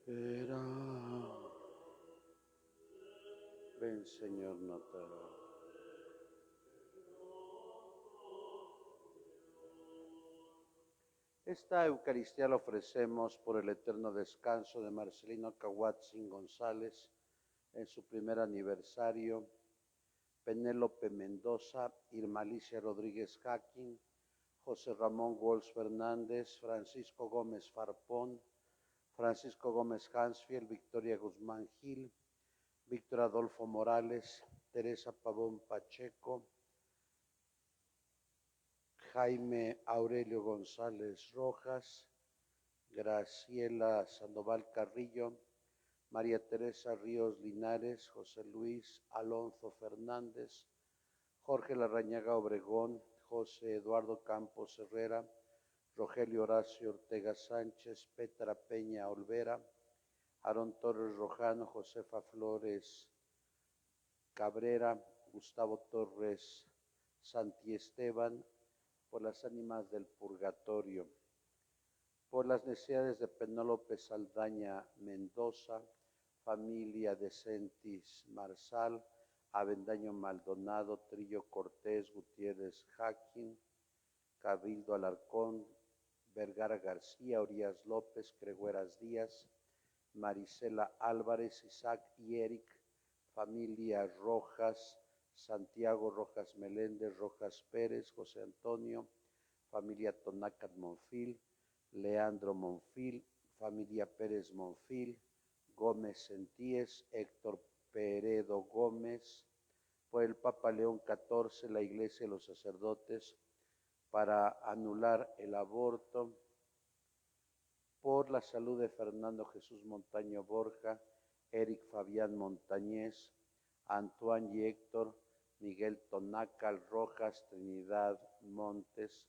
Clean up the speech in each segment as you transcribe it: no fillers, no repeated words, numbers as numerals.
Era. Ven, Señor, no tarda. Esta Eucaristía la ofrecemos por el eterno descanso de Marcelino Cahuatzin González en su primer aniversario, Penélope Mendoza, Irma Alicia Rodríguez Jaquín, José Ramón Gols Fernández, Francisco Gómez Farpón, Francisco Gómez Hansfield, Victoria Guzmán Gil, Víctor Adolfo Morales, Teresa Pavón Pacheco, Jaime Aurelio González Rojas, Graciela Sandoval Carrillo, María Teresa Ríos Linares, José Luis Alonso Fernández, Jorge Larrañaga Obregón, José Eduardo Campos Herrera, Rogelio Horacio Ortega Sánchez, Petra Peña Olvera, Aarón Torres Rojano, Josefa Flores Cabrera, Gustavo Torres Santiesteban, por las ánimas del purgatorio, por las necesidades de Penélope Saldaña Mendoza, familia de Sentis Marsal, Avendaño Maldonado, Trillo Cortés, Gutiérrez Jaquín, Cabildo Alarcón, Vergara García, Orías López, Cregueras Díaz, Marisela Álvarez, Isaac y Eric, familia Rojas, Santiago Rojas Meléndez, Rojas Pérez, José Antonio, familia Tonácat Monfil, Leandro Monfil, familia Pérez Monfil, Gómez Sentíes, Héctor Peredo Gómez, por el Papa León XIV, la Iglesia y los sacerdotes, para anular el aborto, por la salud de Fernando Jesús Montaño Borja, Eric Fabián Montañez, Antoine y Héctor, Miguel Tonácal Rojas, Trinidad Montes,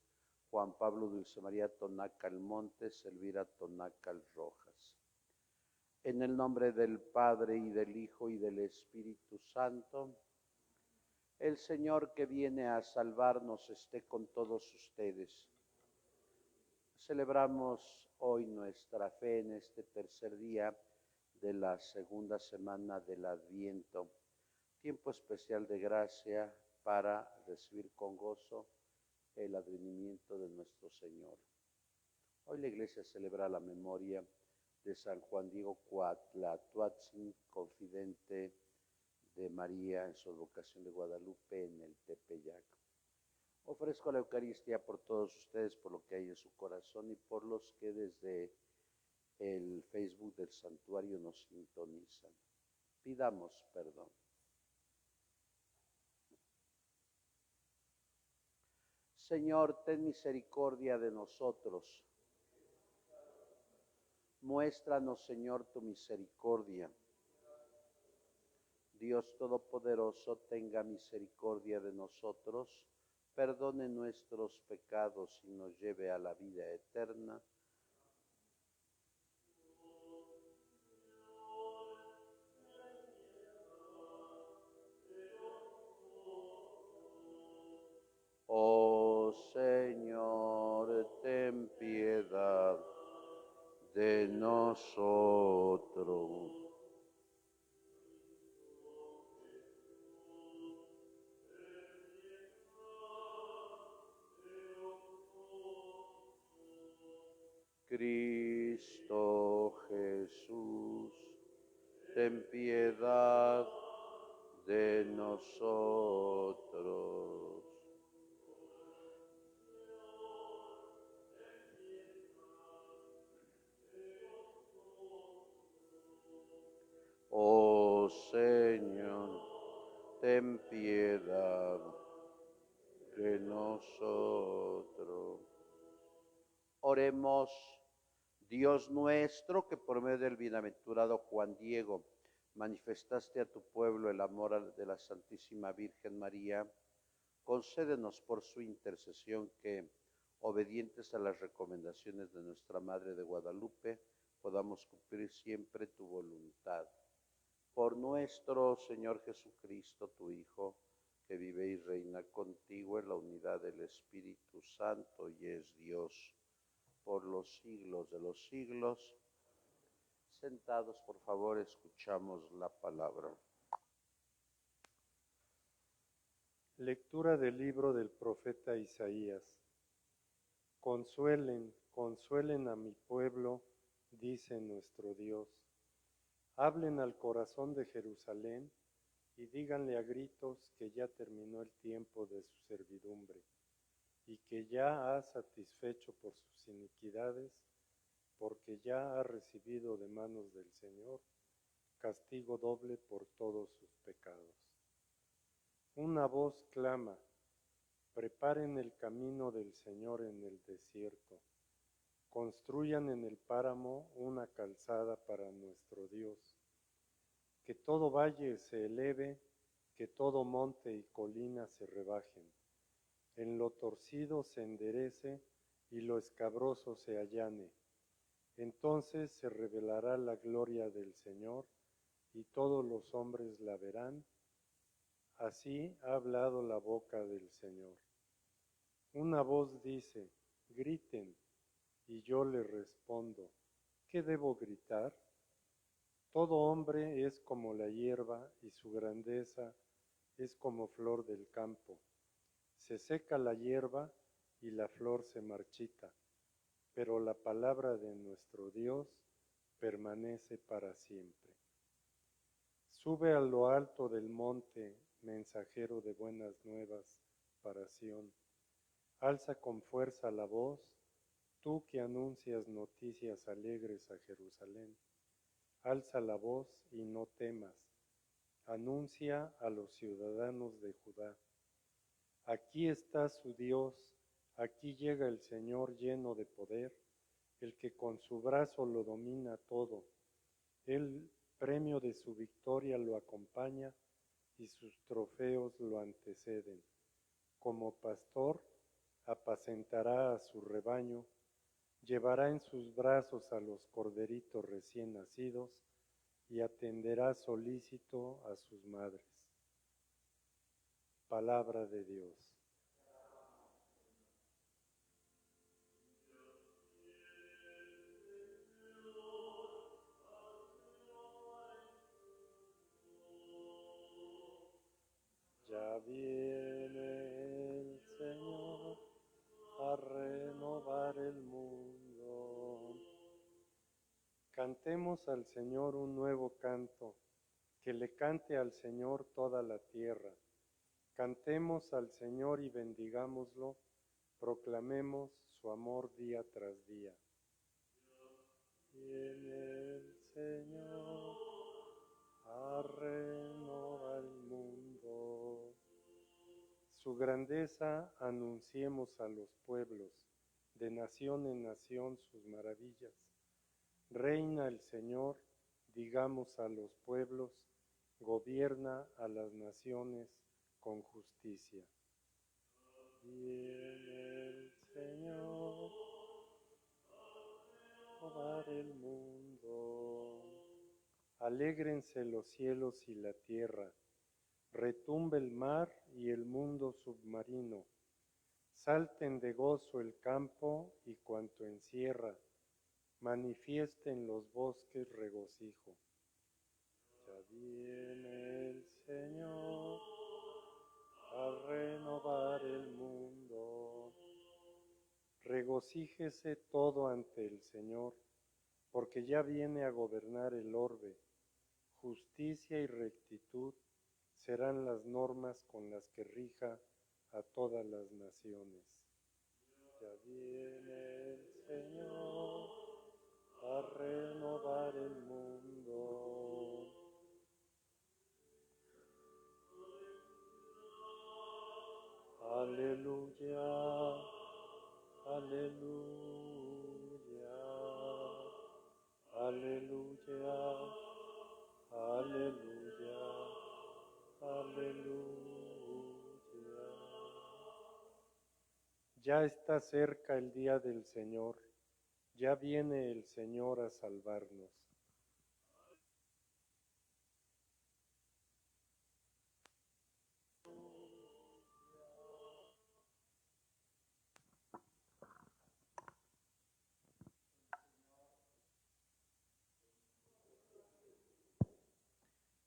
Juan Pablo Dulce María Tonácal Montes, Elvira Tonácal Rojas. En el nombre del Padre, y del Hijo, y del Espíritu Santo, el Señor que viene a salvarnos esté con todos ustedes. Celebramos hoy nuestra fe en este tercer día de la segunda semana del Adviento, tiempo especial de gracia para recibir con gozo el advenimiento de nuestro Señor. Hoy la Iglesia celebra la memoria de San Juan Diego Cuatlatuatzin, confidente de María en su vocación de Guadalupe en el Tepeyac. Ofrezco la Eucaristía por todos ustedes, por lo que hay en su corazón y por los que desde el Facebook del santuario nos sintonizan. Pidamos perdón. Señor, ten misericordia de nosotros. Muéstranos, Señor, tu misericordia. Dios Todopoderoso, tenga misericordia de nosotros, perdone nuestros pecados y nos lleve a la vida eterna. Oh Señor, ten piedad de nosotros. Cristo Jesús, ten piedad de nosotros. Oh Señor, ten piedad de nosotros. Oremos. Dios nuestro, que por medio del bienaventurado Juan Diego manifestaste a tu pueblo el amor de la Santísima Virgen María, concédenos por su intercesión que, obedientes a las recomendaciones de nuestra Madre de Guadalupe, podamos cumplir siempre tu voluntad. Por nuestro Señor Jesucristo, tu Hijo, que vive y reina contigo en la unidad del Espíritu Santo y es Dios por los siglos de los siglos. Sentados, por favor, escuchamos la palabra. Lectura del libro del profeta Isaías. Consuelen, consuelen a mi pueblo, dice nuestro Dios. Hablen al corazón de Jerusalén y díganle a gritos que ya terminó el tiempo de su servidumbre y que ya ha satisfecho por sus iniquidades, porque ya ha recibido de manos del Señor castigo doble por todos sus pecados. Una voz clama: preparen el camino del Señor en el desierto, construyan en el páramo una calzada para nuestro Dios. Que todo valle se eleve, que todo monte y colina se rebajen, en lo torcido se enderece y lo escabroso se allane. Entonces se revelará la gloria del Señor y todos los hombres la verán. Así ha hablado la boca del Señor. Una voz dice: griten, y yo le respondo: ¿qué debo gritar? Todo hombre es como la hierba y su grandeza es como flor del campo. Se seca la hierba y la flor se marchita, pero la palabra de nuestro Dios permanece para siempre. Sube a lo alto del monte, mensajero de buenas nuevas para Sión. Alza con fuerza la voz, tú que anuncias noticias alegres a Jerusalén. Alza la voz y no temas. Anuncia a los ciudadanos de Judá: aquí está su Dios, aquí llega el Señor lleno de poder, el que con su brazo lo domina todo. El premio de su victoria lo acompaña y sus trofeos lo anteceden. Como pastor, apacentará a su rebaño, llevará en sus brazos a los corderitos recién nacidos y atenderá solícito a sus madres. Palabra de Dios. Ya viene el Señor a renovar el mundo. Cantemos al Señor un nuevo canto, que le cante al Señor toda la tierra. Cantemos al Señor y bendigámoslo, proclamemos su amor día tras día. Viene el Señor a renovar el mundo. Su grandeza anunciemos a los pueblos, de nación en nación sus maravillas. Reina el Señor, digamos a los pueblos, gobierna a las naciones con justicia. Viene el Señor a renovar el mundo. Alégrense los cielos y la tierra, retumbe el mar y el mundo submarino. Salten de gozo el campo y cuanto encierra, manifiesten los bosques regocijo. Ya viene el Señor a renovar el mundo. Regocíjese todo ante el Señor, porque ya viene a gobernar el orbe. Justicia y rectitud serán las normas con las que rija a todas las naciones. Ya viene el Señor a renovar el mundo. Aleluya, aleluya, aleluya, aleluya, aleluya. Ya está cerca el día del Señor, ya viene el Señor a salvarnos.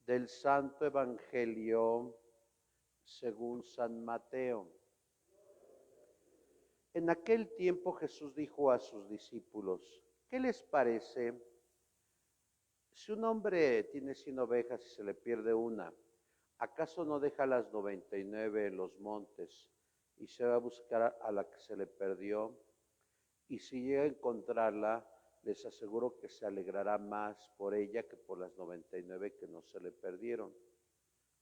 Del Santo Evangelio según San Mateo. En aquel tiempo Jesús dijo a sus discípulos: ¿qué les parece si un hombre tiene 100 ovejas y se le pierde una? ¿Acaso no deja las 99 en los montes y se va a buscar a la que se le perdió? Y si llega a encontrarla, les aseguro que se alegrará más por ella que por las 99 que no se le perdieron.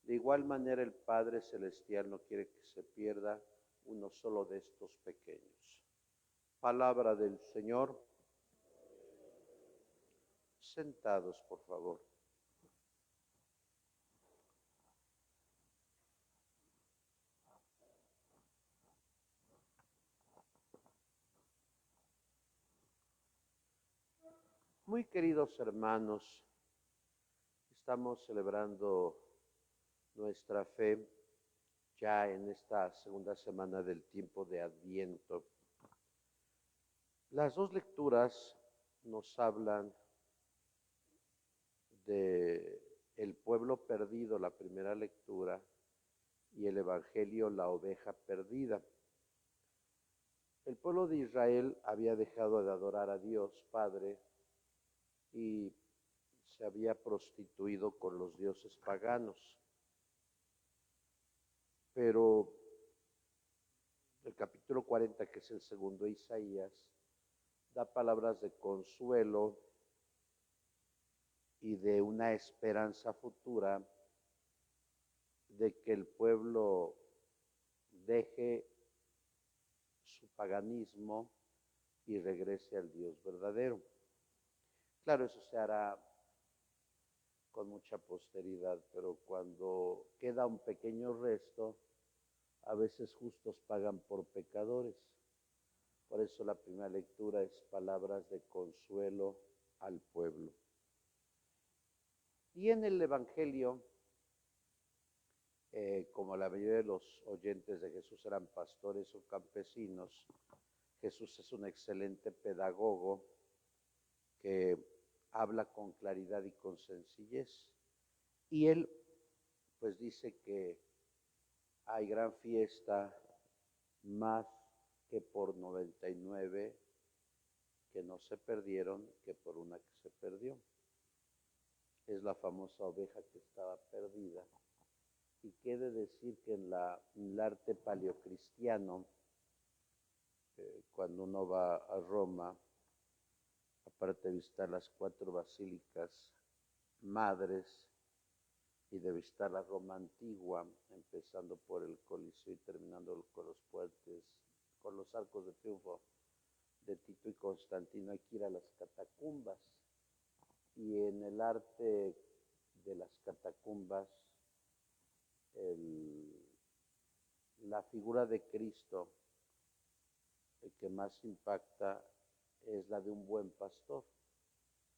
De igual manera, el Padre Celestial no quiere que se pierda uno solo de estos pequeños. Palabra del Señor. Sentados, por favor. Muy queridos hermanos, estamos celebrando nuestra fe ya en esta segunda semana del tiempo de Adviento. Las dos lecturas nos hablan de el pueblo perdido, la primera lectura, y el Evangelio, la oveja perdida. El pueblo de Israel había dejado de adorar a Dios Padre y se había prostituido con los dioses paganos. Pero el capítulo 40, que es el segundo de Isaías, da palabras de consuelo y de una esperanza futura de que el pueblo deje su paganismo y regrese al Dios verdadero. Claro, eso se hará con mucha posteridad, pero cuando queda un pequeño resto, a veces justos pagan por pecadores. Por eso la primera lectura es palabras de consuelo al pueblo. Y en el Evangelio, como la mayoría de los oyentes de Jesús eran pastores o campesinos, Jesús es un excelente pedagogo que habla con claridad y con sencillez. Y él pues dice que hay gran fiesta más que por 99 que no se perdieron que por una que se perdió. Es la famosa oveja que estaba perdida. Y quiere decir que en el arte paleocristiano, cuando uno va a Roma, aparte de visitar las 4 basílicas madres y de visitar la Roma antigua, empezando por el Coliseo y terminando con los puentes, con los arcos de triunfo de Tito y Constantino, hay que ir a las catacumbas. Y en el arte de las catacumbas, la figura de Cristo, el que más impacta es la de un buen pastor.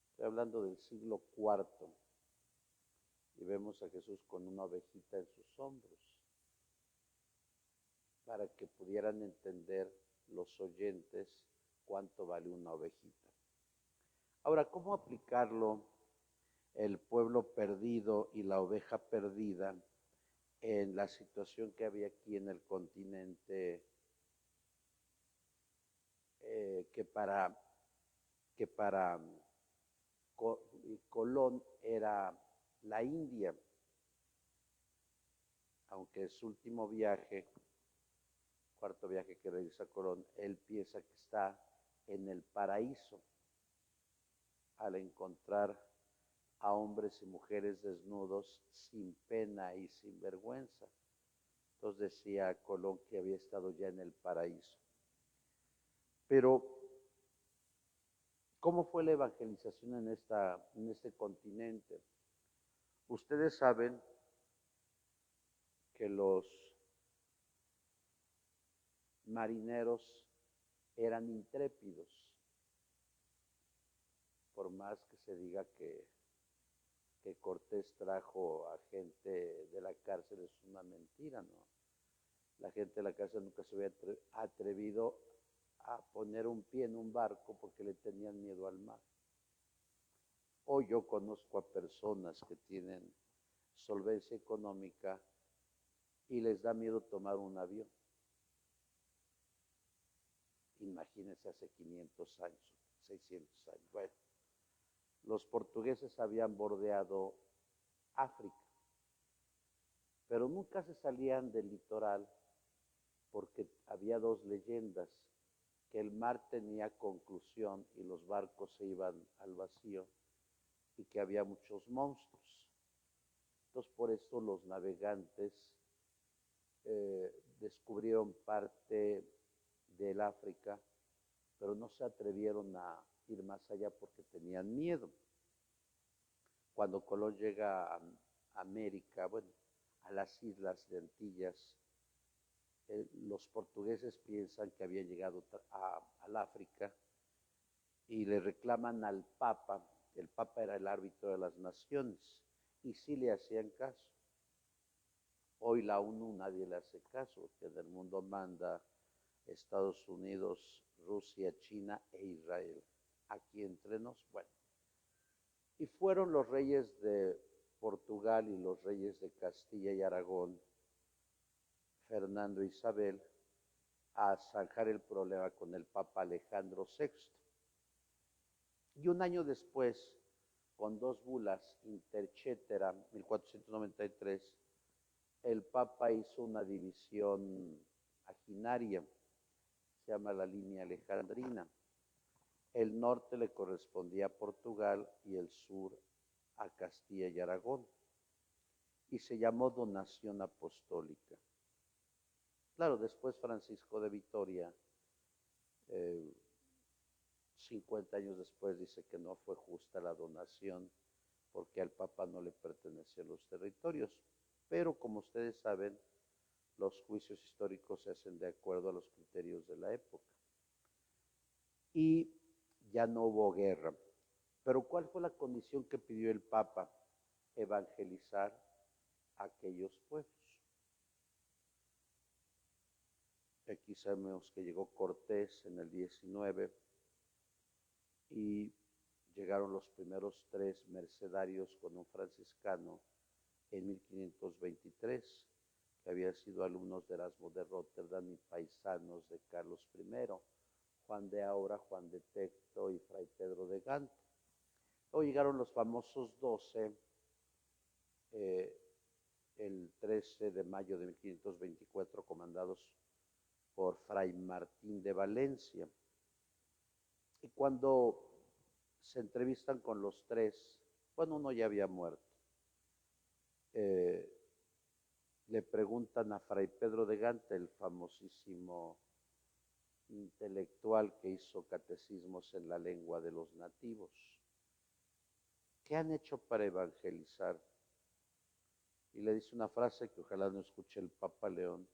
Estoy hablando del siglo IV y vemos a Jesús con una ovejita en sus hombros para que pudieran entender los oyentes cuánto vale una ovejita. Ahora, ¿cómo aplicarlo el pueblo perdido y la oveja perdida en la situación que había aquí en el continente, que para Colón era la India, aunque es su último viaje, cuarto viaje que realiza Colón, él piensa que está en el paraíso al encontrar a hombres y mujeres desnudos sin pena y sin vergüenza. Entonces decía Colón que había estado ya en el paraíso. Pero, ¿cómo fue la evangelización en este continente? Ustedes saben que los marineros eran intrépidos, por más que se diga que Cortés trajo a gente de la cárcel, es una mentira, ¿no? La gente de la cárcel nunca se había atrevido a poner un pie en un barco porque le tenían miedo al mar. Hoy yo conozco a personas que tienen solvencia económica y les da miedo tomar un avión. Imagínense hace 500 años, 600 años. Bueno, los portugueses habían bordeado África, pero nunca se salían del litoral porque había dos leyendas, que el mar tenía conclusión y los barcos se iban al vacío y que había muchos monstruos. Entonces por eso los navegantes descubrieron parte del África, pero no se atrevieron a ir más allá porque tenían miedo. Cuando Colón llega a América, bueno, a las islas de Antillas, los portugueses piensan que habían llegado al África y le reclaman al Papa. El Papa era el árbitro de las naciones y sí le hacían caso. Hoy la ONU nadie le hace caso, porque en el mundo manda Estados Unidos, Rusia, China e Israel. Aquí entre nos, bueno. Y fueron los reyes de Portugal y los reyes de Castilla y Aragón, Fernando e Isabel, a zanjar el problema con el Papa Alejandro VI. Y un año después, con dos bulas, Intercetera, 1493, el Papa hizo una división aginaria, se llama la línea alejandrina. El norte le correspondía a Portugal y el sur a Castilla y Aragón. Y se llamó donación apostólica. Claro, después Francisco de Vitoria, 50 años después, dice que no fue justa la donación porque al Papa no le pertenecían los territorios. Pero como ustedes saben, los juicios históricos se hacen de acuerdo a los criterios de la época. Y ya no hubo guerra. Pero ¿cuál fue la condición que pidió el Papa? Evangelizar a aquellos pueblos. Aquí sabemos que llegó Cortés en el 19 y llegaron los primeros 3 mercedarios con un franciscano en 1523, que habían sido alumnos de Erasmo de Rotterdam y paisanos de Carlos I, Juan de Aura, Juan de Tecto y Fray Pedro de Gante. Luego llegaron los famosos 12, el 13 de mayo de 1524, comandados por Fray Martín de Valencia. Y cuando se entrevistan con los 3, bueno, uno ya había muerto, le preguntan a Fray Pedro de Gante, el famosísimo intelectual que hizo catecismos en la lengua de los nativos, ¿qué han hecho para evangelizar? Y le dice una frase que ojalá no escuche el Papa León,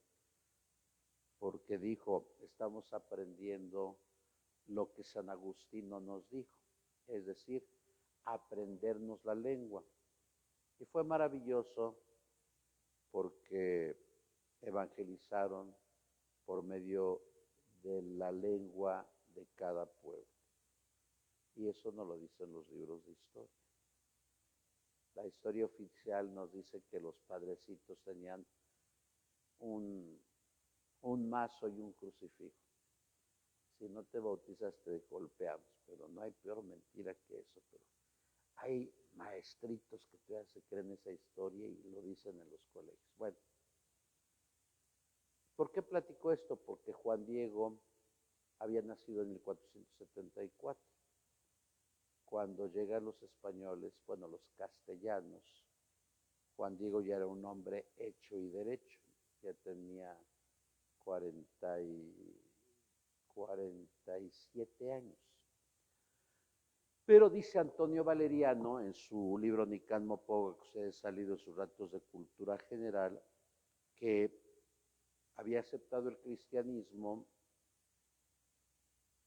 porque dijo, estamos aprendiendo lo que San Agustín nos dijo, es decir, aprendernos la lengua. Y fue maravilloso porque evangelizaron por medio de la lengua de cada pueblo. Y eso no lo dicen los libros de historia. La historia oficial nos dice que los padrecitos tenían un mazo y un crucifijo. Si no te bautizas te golpeamos, pero no hay peor mentira que eso. Pero hay maestritos que todavía se creen esa historia y lo dicen en los colegios. Bueno, ¿por qué platico esto? Porque Juan Diego había nacido en 1474. Cuando llegan los españoles, bueno, los castellanos, Juan Diego ya era un hombre hecho y derecho, ya tenía 47 años. Pero dice Antonio Valeriano en su libro Nicán Poga, que ustedes han leído sus ratos de cultura general, que había aceptado el cristianismo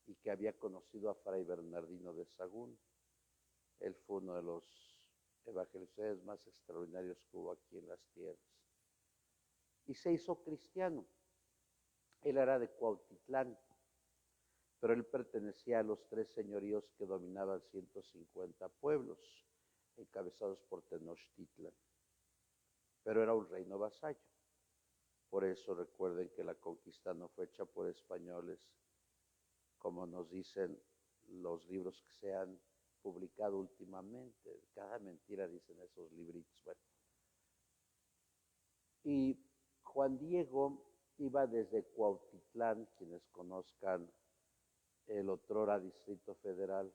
y que había conocido a Fray Bernardino de Sahagún. Él fue uno de los evangelizadores más extraordinarios que hubo aquí en las tierras. Y se hizo cristiano. Él era de Cuautitlán, pero él pertenecía a los 3 señoríos que dominaban 150 pueblos, encabezados por Tenochtitlan. pero era un reino vasallo. Por eso recuerden que la conquista no fue hecha por españoles, como nos dicen los libros que se han publicado últimamente. Cada mentira dicen esos libritos. Bueno. Y Juan Diego iba desde Cuautitlán, quienes conozcan el otrora Distrito Federal,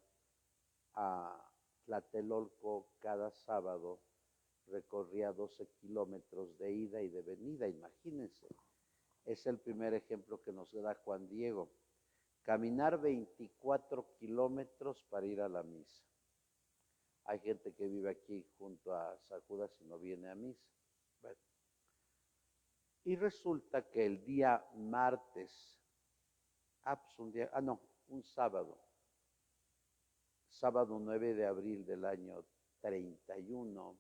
a Tlatelolco cada sábado, recorría 12 kilómetros de ida y de venida, imagínense. Es el primer ejemplo que nos da Juan Diego. Caminar 24 kilómetros para ir a la misa. Hay gente que vive aquí junto a San Judas y no viene a misa. Bueno. Y resulta que el día martes, un sábado 9 de abril del año 31,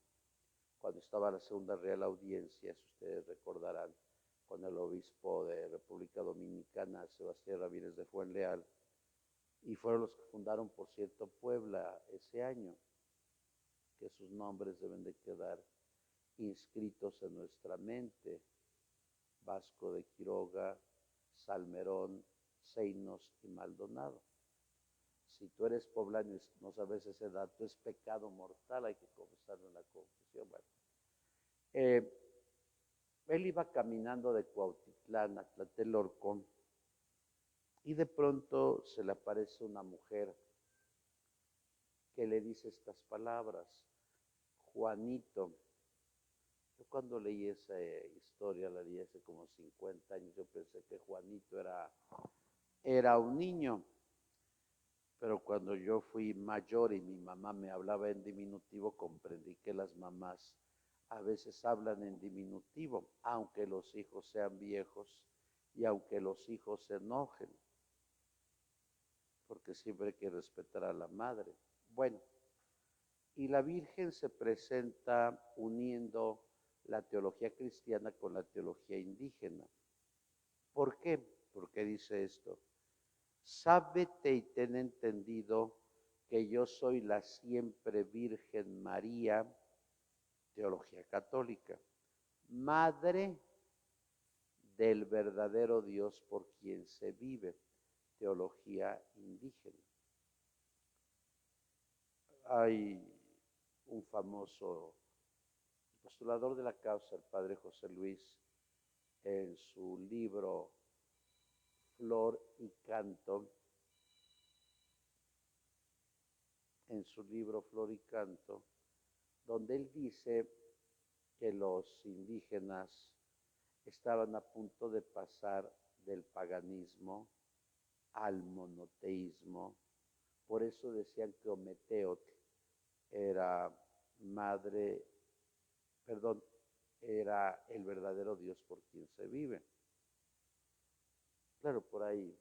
cuando estaba la Segunda Real Audiencia, si ustedes recordarán, con el obispo de República Dominicana, Sebastián Ramírez de Fuenleal, y fueron los que fundaron, por cierto, Puebla ese año, que sus nombres deben de quedar inscritos en nuestra mente: Vasco de Quiroga, Salmerón, Seinos y Maldonado. Si tú eres poblano y no sabes ese dato, es pecado mortal, hay que confesarlo en la confesión. Bueno. Él iba caminando de Cuautitlán a Tlatelolco y de pronto se le aparece una mujer que le dice estas palabras: Juanito. Yo cuando leí esa historia, la leí hace como 50 años, yo pensé que Juanito era un niño. Pero cuando yo fui mayor y mi mamá me hablaba en diminutivo, comprendí que las mamás a veces hablan en diminutivo, aunque los hijos sean viejos y aunque los hijos se enojen, porque siempre hay que respetar a la madre. Bueno, y la Virgen se presenta uniendo la teología cristiana con la teología indígena. ¿Por qué? ¿Por qué dice esto? Sábete y ten entendido que yo soy la siempre Virgen María, teología católica, madre del verdadero Dios por quien se vive, teología indígena. Hay un famoso postulador de la causa, el padre José Luis, en su libro Flor y Canto, donde él dice que los indígenas estaban a punto de pasar del paganismo al monoteísmo. Por eso decían que Ometeotl era era el verdadero Dios por quien se vive. Claro, por ahí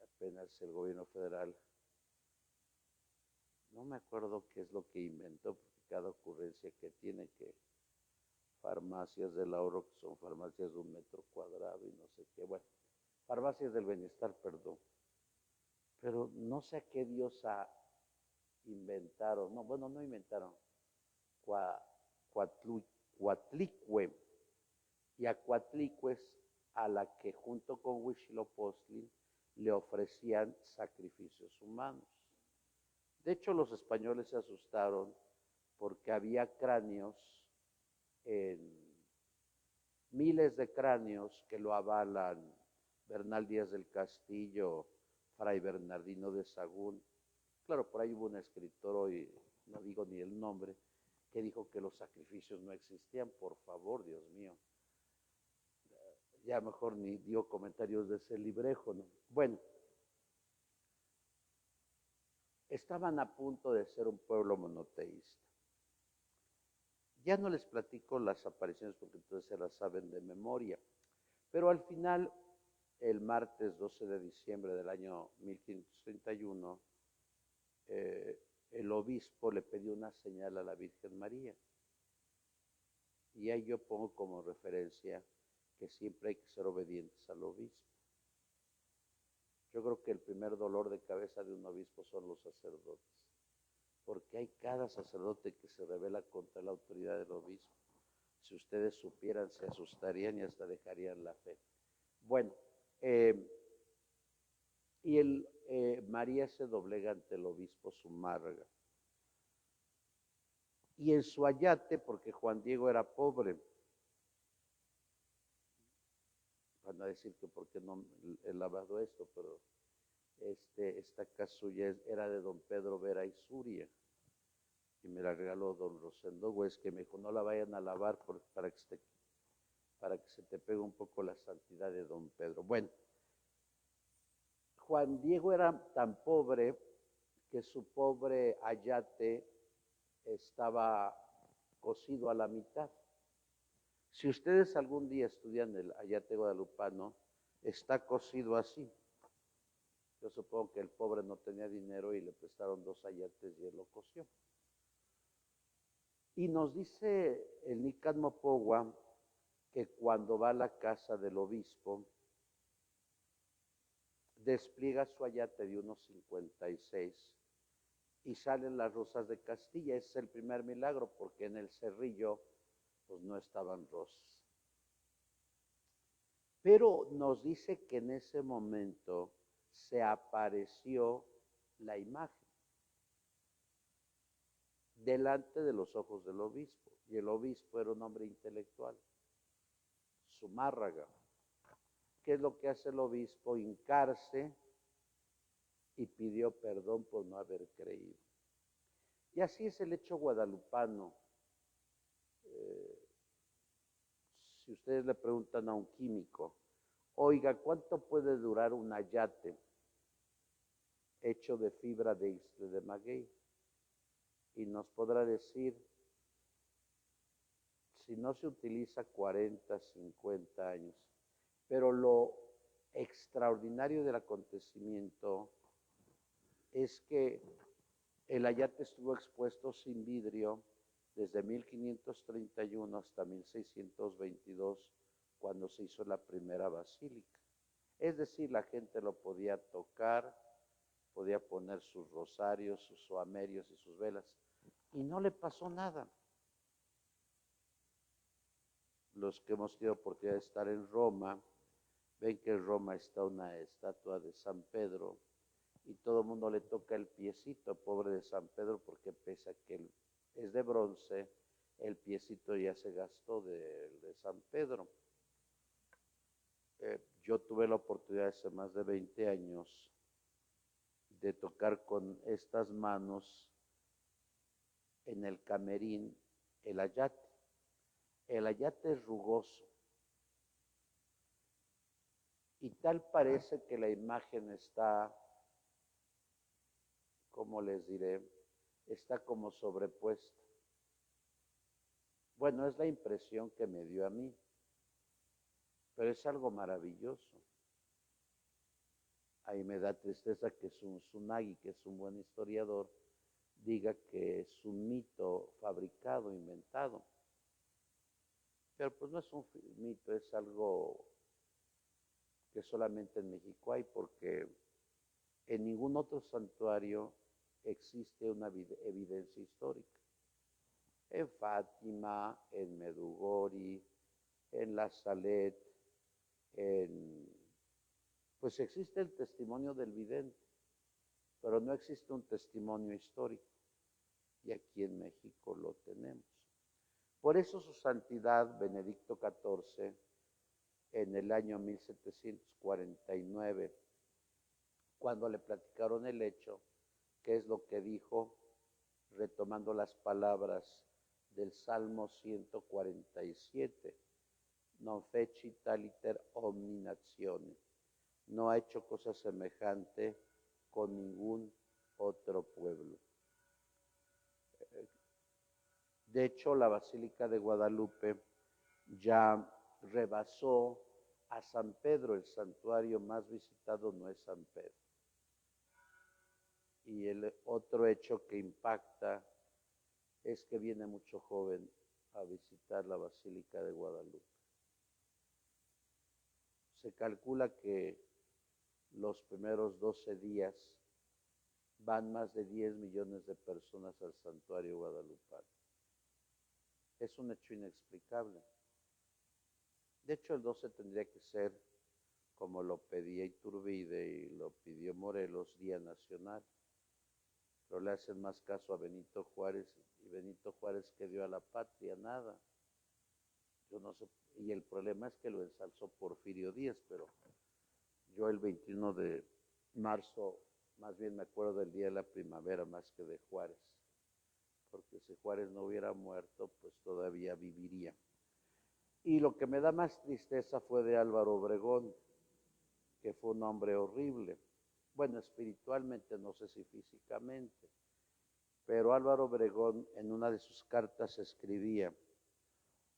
apenas el gobierno federal, no me acuerdo qué es lo que inventó, porque cada ocurrencia que tiene, que farmacias del ahorro, que son farmacias de 1 metro cuadrado y no sé qué, bueno, farmacias del bienestar, perdón. Pero no sé a qué diosa inventaron, no inventaron, Coatlicue, y a Coatlicue a la que junto con Huitzilopochtli le ofrecían sacrificios humanos. De hecho, los españoles se asustaron porque había cráneos, miles de cráneos que lo avalan Bernal Díaz del Castillo, Fray Bernardino de Sahagún. Claro, por ahí hubo un escritor, hoy no digo ni el nombre, que dijo que los sacrificios no existían. Por favor, Dios mío. Ya mejor ni dio comentarios de ese librejo, ¿no? Bueno, estaban a punto de ser un pueblo monoteísta. Ya no les platico las apariciones porque entonces se las saben de memoria, pero al final, el martes 12 de diciembre del año 1531, el obispo le pidió una señal a la Virgen María. Y ahí yo pongo como referencia que siempre hay que ser obedientes al obispo. Yo creo que el primer dolor de cabeza de un obispo son los sacerdotes, porque hay cada sacerdote que se rebela contra la autoridad del obispo. Si ustedes supieran, se asustarían y hasta dejarían la fe. Bueno, María se doblega ante el obispo Zumárraga. Y en su ayate, porque Juan Diego era pobre, van a decir que por qué no he lavado esto, pero esta casa suya era de don Pedro Vera y Suria, y me la regaló don Rosendo Güez, que me dijo, no la vayan a lavar para que se te pegue un poco la santidad de don Pedro. Bueno, Juan Diego era tan pobre que su pobre ayate estaba cosido a la mitad. Si ustedes algún día estudian el ayate guadalupano, está cosido así. Yo supongo que el pobre no tenía dinero y le prestaron 2 ayates y él lo cosió. Y nos dice el Nican Mopogua que cuando va a la casa del obispo, despliega su ayate de 1.56 y salen las rosas de Castilla. Ese es el primer milagro, porque en el Cerrillo pues no estaban rosas. Pero nos dice que en ese momento se apareció la imagen delante de los ojos del obispo, y el obispo era un hombre intelectual, Zumárraga. ¿Qué es lo que hace el obispo? Hincarse y pidió perdón por no haber creído. Y así es el hecho guadalupano. Si ustedes le preguntan a un químico, oiga, ¿cuánto puede durar un ayate hecho de fibra de Ixtle de Maguey? Y nos podrá decir, si no se utiliza 40, 50 años. Pero lo extraordinario del acontecimiento es que el ayate estuvo expuesto sin vidrio desde 1531 hasta 1622, cuando se hizo la primera basílica. Es decir, la gente lo podía tocar, podía poner sus rosarios, sus soamerios y sus velas, y no le pasó nada. Los que hemos tenido oportunidad de estar en Roma, ven que en Roma está una estatua de San Pedro, y todo el mundo le toca el piecito, pobre de San Pedro, porque pese a que es de bronce, el piecito ya se gastó de San Pedro. Yo tuve la oportunidad hace más de 20 años de tocar con estas manos en el camerín el ayate. El ayate es rugoso y tal parece que la imagen está, ¿cómo les diré? Está como sobrepuesta. Bueno, es la impresión que me dio a mí, pero es algo maravilloso. Ahí me da tristeza que Zunzunagui, que es un buen historiador, diga que es un mito fabricado, inventado. Pero pues no es un mito, es algo que solamente en México hay, porque en ningún otro santuario existe una evidencia histórica. En Fátima, en Medugori, en La Salet, pues existe el testimonio del vidente, pero no existe un testimonio histórico, y aquí en México lo tenemos. Por eso su santidad Benedicto XIV, en el año 1749, cuando le platicaron el hecho, ¿qué es lo que dijo? Retomando las palabras del Salmo 147, non fecit aliter omni nazione, no ha hecho cosa semejante con ningún otro pueblo. De hecho, la Basílica de Guadalupe ya rebasó a San Pedro. El santuario más visitado no es San Pedro. Y el otro hecho que impacta es que viene mucho joven a visitar la Basílica de Guadalupe. Se calcula que los primeros 12 días van más de 10 millones de personas al santuario guadalupano. Es un hecho inexplicable. De hecho, el 12 tendría que ser, como lo pedía Iturbide y lo pidió Morelos, Día Nacional. Pero le hacen más caso a Benito Juárez, y Benito Juárez, que dio a la patria, nada. Yo no sé, y el problema es que lo ensalzó Porfirio Díaz, pero yo el 21 de marzo, más bien me acuerdo del día de la primavera más que de Juárez, porque si Juárez no hubiera muerto, pues todavía viviría. Y lo que me da más tristeza fue de Álvaro Obregón, que fue un hombre horrible. Bueno, espiritualmente, no sé si físicamente, pero Álvaro Obregón en una de sus cartas escribía: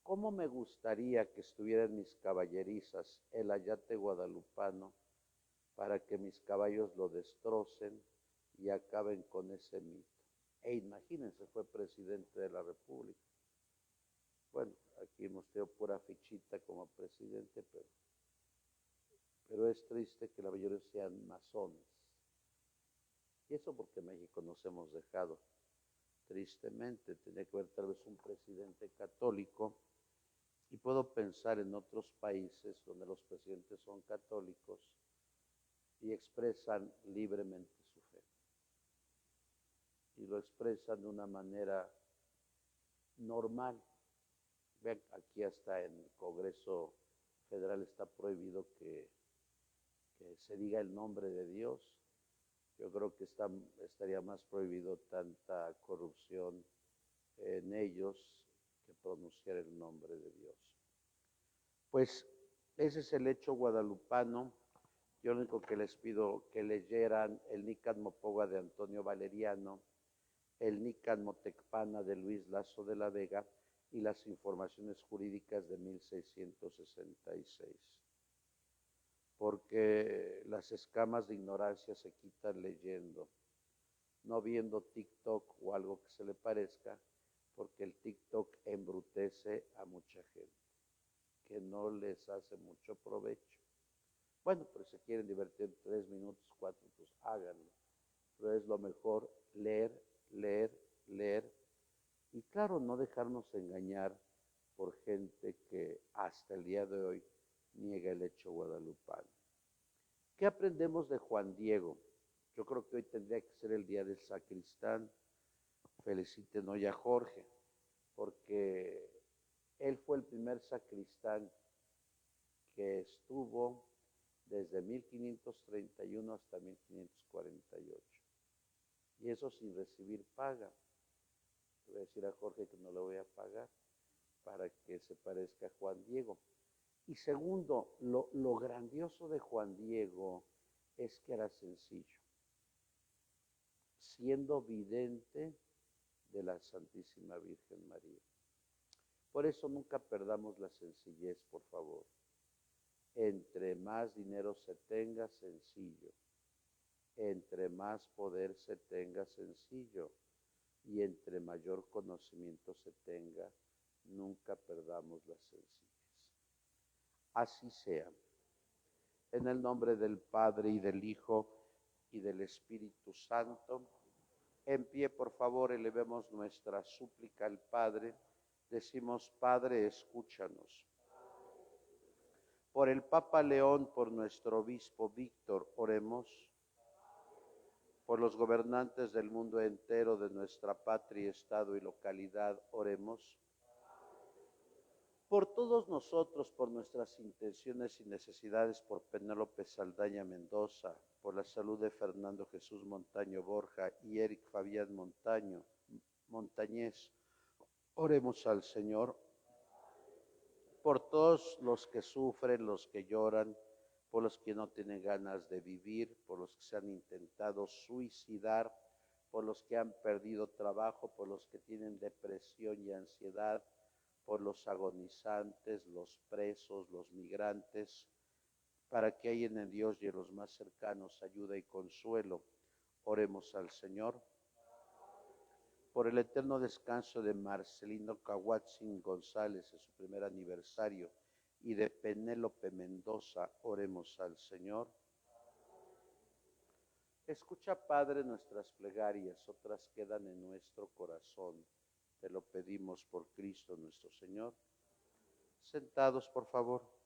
¿cómo me gustaría que estuvieran mis caballerizas el ayate guadalupano para que mis caballos lo destrocen y acaben con ese mito? E imagínense, fue presidente de la República. Bueno, aquí hemos tenido pura fichita como presidente, pero es triste que la mayoría sean masones. Y eso porque México nos hemos dejado, tristemente. Tenía que haber tal vez un presidente católico, y puedo pensar en otros países donde los presidentes son católicos y expresan libremente su fe. Y lo expresan de una manera normal. Vean, aquí hasta en el Congreso Federal está prohibido que se diga el nombre de Dios. Yo creo que estaría más prohibido tanta corrupción en ellos que pronunciar el nombre de Dios. Pues ese es el hecho guadalupano. Yo lo único que les pido que leyeran el Nican Mopoga de Antonio Valeriano, el Nican Motecpana de Luis Lazo de la Vega y las informaciones jurídicas de 1666. Porque las escamas de ignorancia se quitan leyendo, no viendo TikTok o algo que se le parezca, porque el TikTok embrutece a mucha gente, que no les hace mucho provecho. Bueno, pero si quieren divertir 3 minutos, 4, pues háganlo. Pero es lo mejor leer, leer, leer. Y claro, no dejarnos engañar por gente que hasta el día de hoy niega el hecho guadalupano. ¿Qué aprendemos de Juan Diego? Yo creo que hoy tendría que ser el día del sacristán. Feliciten hoy a Jorge, porque él fue el primer sacristán que estuvo desde 1531 hasta 1548. Y eso sin recibir paga. Le voy a decir a Jorge que no le voy a pagar para que se parezca a Juan Diego. Y segundo, lo grandioso de Juan Diego es que era sencillo, siendo vidente de la Santísima Virgen María. Por eso nunca perdamos la sencillez, por favor. Entre más dinero se tenga, sencillo. Entre más poder se tenga, sencillo. Y entre mayor conocimiento se tenga, nunca perdamos la sencillez. Así sea. En el nombre del Padre y del Hijo y del Espíritu Santo, en pie, por favor, elevemos nuestra súplica al Padre. Decimos: Padre, escúchanos. Por el Papa León, por nuestro obispo Víctor, oremos. Por los gobernantes del mundo entero, de nuestra patria, estado y localidad, oremos. Por todos nosotros, por nuestras intenciones y necesidades, por Penélope Saldaña Mendoza, por la salud de Fernando Jesús Montaño Borja y Eric Fabián Montañez, oremos al Señor. Por todos los que sufren, los que lloran, por los que no tienen ganas de vivir, por los que se han intentado suicidar, por los que han perdido trabajo, por los que tienen depresión y ansiedad, por los agonizantes, los presos, los migrantes, para que hayan en Dios y en los más cercanos ayuda y consuelo. Oremos al Señor. Por el eterno descanso de Marcelino Cahuatzin González en su primer aniversario y de Penélope Mendoza, oremos al Señor. Escucha, Padre, nuestras plegarias, otras quedan en nuestro corazón. Te lo pedimos por Cristo nuestro Señor. Sentados, por favor.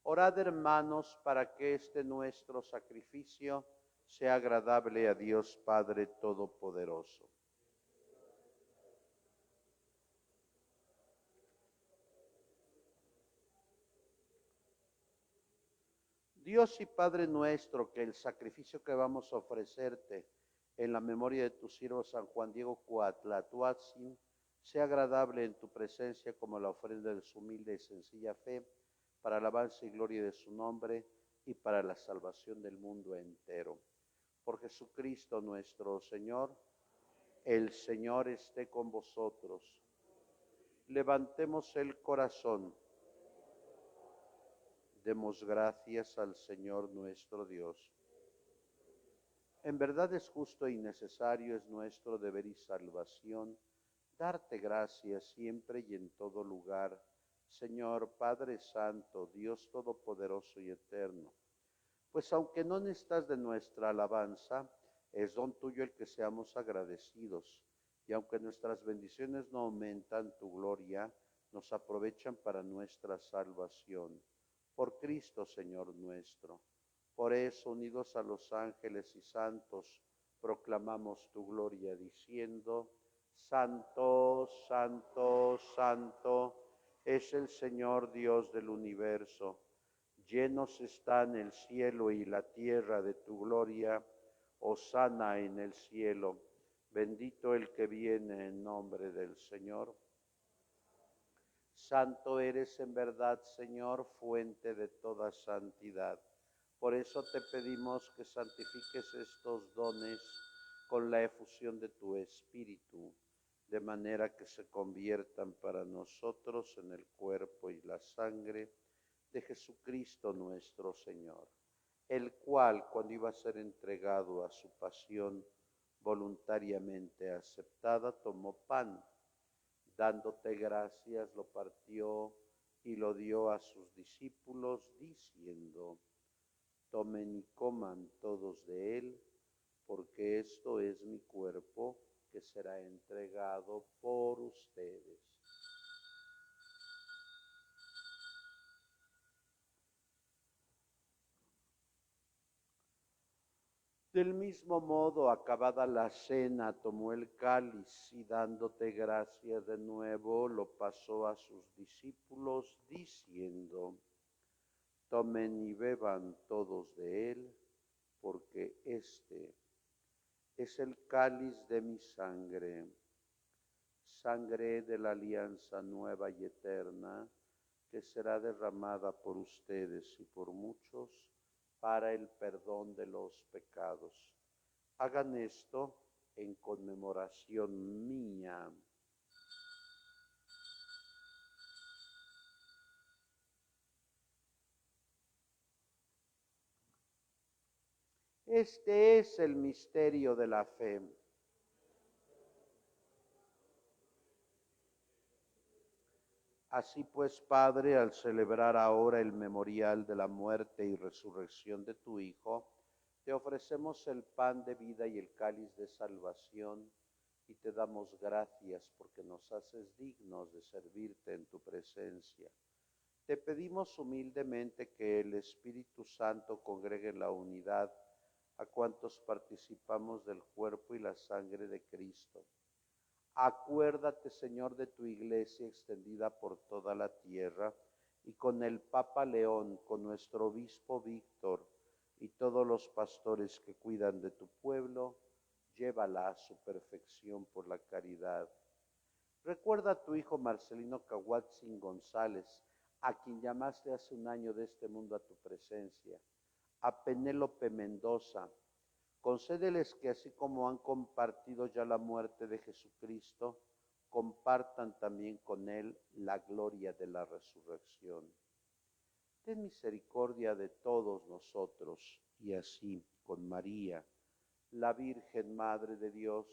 Orad, hermanos, para que este nuestro sacrificio sea agradable a Dios Padre Todopoderoso. Dios y Padre nuestro, que el sacrificio que vamos a ofrecerte en la memoria de tu siervo San Juan Diego Cuatlatuatzin sea agradable en tu presencia como la ofrenda de su humilde y sencilla fe, para alabanza y gloria de su nombre y para la salvación del mundo entero. Por Jesucristo nuestro Señor, el Señor esté con vosotros. Levantemos el corazón. Demos gracias al Señor nuestro Dios. En verdad es justo y necesario, es nuestro deber y salvación, darte gracias siempre y en todo lugar, Señor Padre Santo, Dios Todopoderoso y Eterno. Pues aunque no necesitas de nuestra alabanza, es don tuyo el que seamos agradecidos, y aunque nuestras bendiciones no aumentan, tu gloria nos aprovechan para nuestra salvación. Por Cristo, Señor nuestro. Por eso, unidos a los ángeles y santos, proclamamos tu gloria diciendo: Santo, santo, santo es el Señor Dios del universo. Llenos están el cielo y la tierra de tu gloria. Hosana en el cielo. Bendito el que viene en nombre del Señor. Santo eres en verdad, Señor, fuente de toda santidad. Por eso te pedimos que santifiques estos dones con la efusión de tu Espíritu, de manera que se conviertan para nosotros en el cuerpo y la sangre de Jesucristo nuestro Señor, el cual, cuando iba a ser entregado a su pasión voluntariamente aceptada, tomó pan. Dándote gracias, lo partió y lo dio a sus discípulos, diciendo: Tomen y coman todos de él, porque esto es mi cuerpo, que será entregado por ustedes. Del mismo modo, acabada la cena, tomó el cáliz y dándote gracias de nuevo, lo pasó a sus discípulos, diciendo: Tomen y beban todos de él, porque este es el cáliz de mi sangre, sangre de la alianza nueva y eterna, que será derramada por ustedes y por muchos para el perdón de los pecados. Hagan esto en conmemoración mía. Este es el misterio de la fe. Así pues, Padre, al celebrar ahora el memorial de la muerte y resurrección de tu Hijo, te ofrecemos el pan de vida y el cáliz de salvación, y te damos gracias porque nos haces dignos de servirte en tu presencia. Te pedimos humildemente que el Espíritu Santo congregue en la unidad a cuantos participamos del cuerpo y la sangre de Cristo. Acuérdate, Señor, de tu iglesia extendida por toda la tierra, y con el Papa León, con nuestro obispo Víctor y todos los pastores que cuidan de tu pueblo, llévala a su perfección por la caridad. Recuerda a tu hijo Marcelino Cahuatzin González, a quien llamaste hace un año de este mundo a tu presencia, a Penélope Mendoza. Concédeles que así como han compartido ya la muerte de Jesucristo, compartan también con Él la gloria de la resurrección. Ten misericordia de todos nosotros, y así con María, la Virgen Madre de Dios,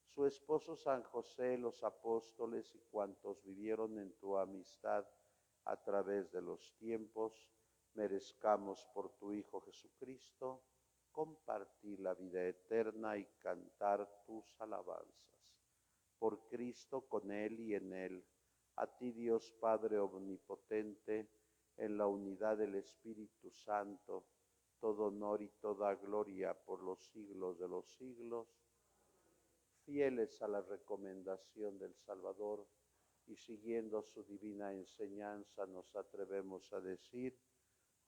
su esposo San José, los apóstoles y cuantos vivieron en tu amistad a través de los tiempos, merezcamos por tu Hijo Jesucristo compartir la vida eterna y cantar tus alabanzas. Por Cristo, con Él y en Él, a ti Dios Padre omnipotente, en la unidad del Espíritu Santo, todo honor y toda gloria por los siglos de los siglos. Fieles a la recomendación del Salvador y siguiendo su divina enseñanza, nos atrevemos a decir: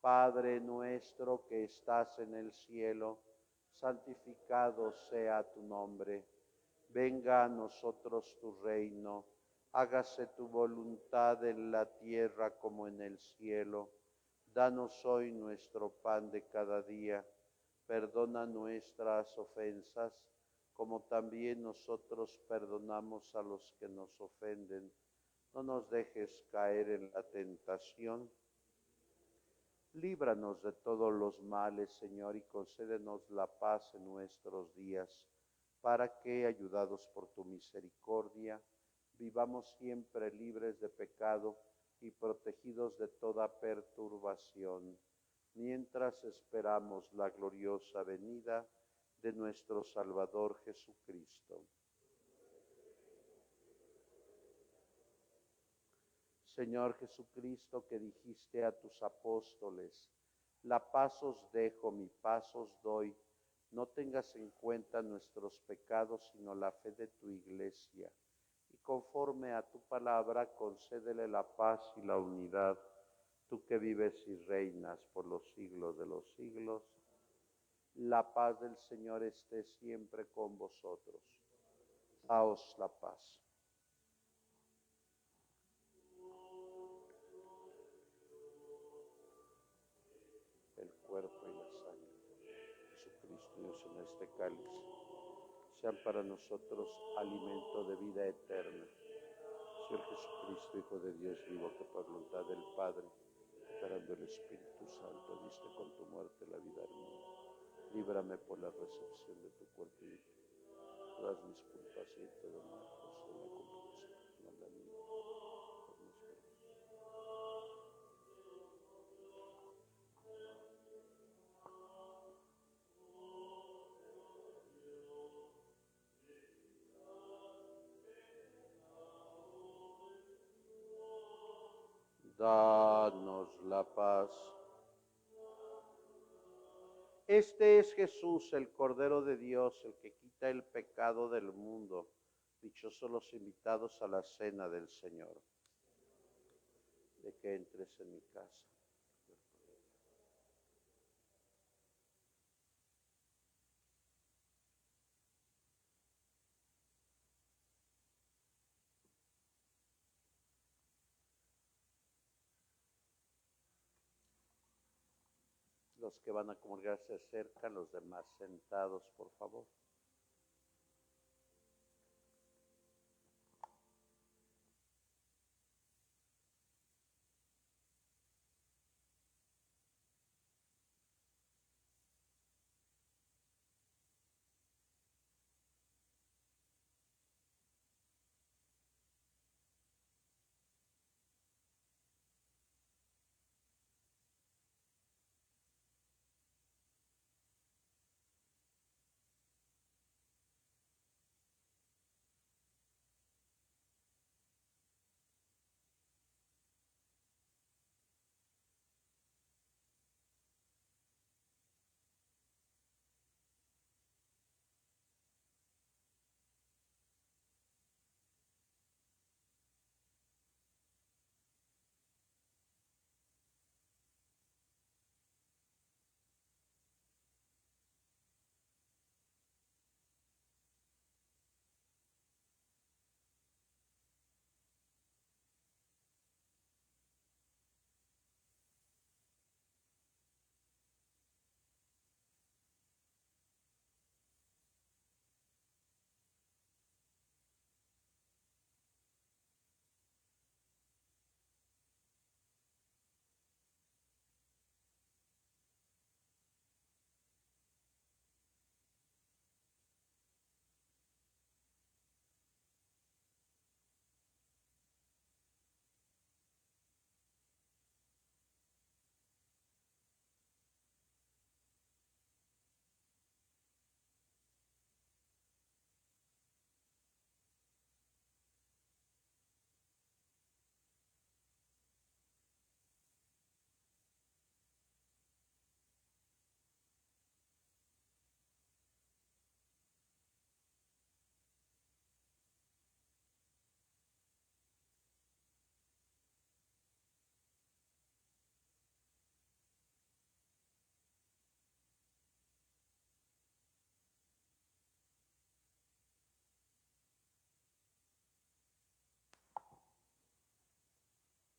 Padre nuestro que estás en el cielo, santificado sea tu nombre. Venga a nosotros tu reino. Hágase tu voluntad en la tierra como en el cielo. Danos hoy nuestro pan de cada día. Perdona nuestras ofensas, como también nosotros perdonamos a los que nos ofenden. No nos dejes caer en la tentación. Líbranos de todos los males, Señor, y concédenos la paz en nuestros días, para que, ayudados por tu misericordia, vivamos siempre libres de pecado y protegidos de toda perturbación, mientras esperamos la gloriosa venida de nuestro Salvador Jesucristo. Señor Jesucristo, que dijiste a tus apóstoles: la paz os dejo, mi paz os doy. No tengas en cuenta nuestros pecados, sino la fe de tu iglesia. Y conforme a tu palabra, concédele la paz y la unidad, tú que vives y reinas por los siglos de los siglos. La paz del Señor esté siempre con vosotros. Daos la paz. El cuerpo y la sangre de Jesucristo Dios en este cáliz sean para nosotros alimento de vida eterna. Señor Jesucristo, Hijo de Dios vivo, que por voluntad del Padre, esperando el Espíritu Santo, diste con tu muerte la vida al mundo. Líbrame por la recepción de tu cuerpo y todas mis culpas y te doy la comprensión personal de mí. Danos la paz. Este es Jesús, el Cordero de Dios, el que quita el pecado del mundo. Dichosos los invitados a la cena del Señor. De que entres en mi casa. Los que van a comulgar se acercan, los demás sentados, por favor.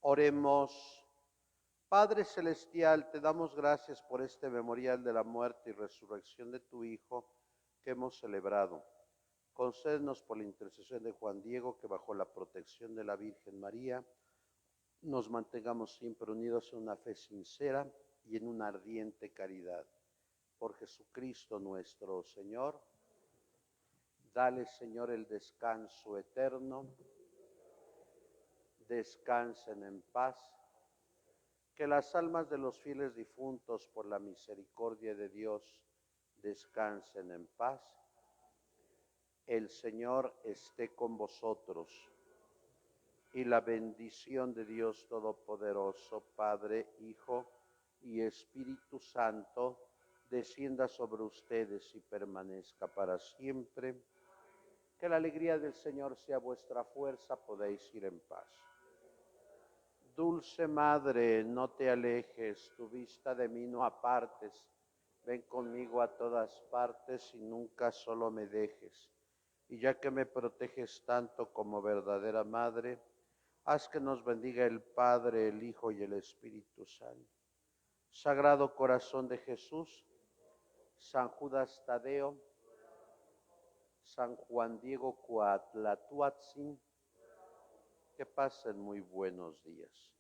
Oremos. Padre Celestial, te damos gracias por este memorial de la muerte y resurrección de tu Hijo que hemos celebrado. Concédenos por la intercesión de Juan Diego que bajo la protección de la Virgen María nos mantengamos siempre unidos en una fe sincera y en una ardiente caridad. Por Jesucristo nuestro Señor, dale, Señor, el descanso eterno. Descansen en paz. Que las almas de los fieles difuntos, por la misericordia de Dios, descansen en paz. El Señor esté con vosotros. Y la bendición de Dios Todopoderoso, Padre, Hijo y Espíritu Santo, descienda sobre ustedes y permanezca para siempre. Que la alegría del Señor sea vuestra fuerza, podéis ir en paz. Dulce Madre, no te alejes, tu vista de mí no apartes. Ven conmigo a todas partes y nunca solo me dejes. Y ya que me proteges tanto como verdadera Madre, haz que nos bendiga el Padre, el Hijo y el Espíritu Santo. Sagrado Corazón de Jesús, San Judas Tadeo, San Juan Diego Cuatlatuatzin, que pasen muy buenos días.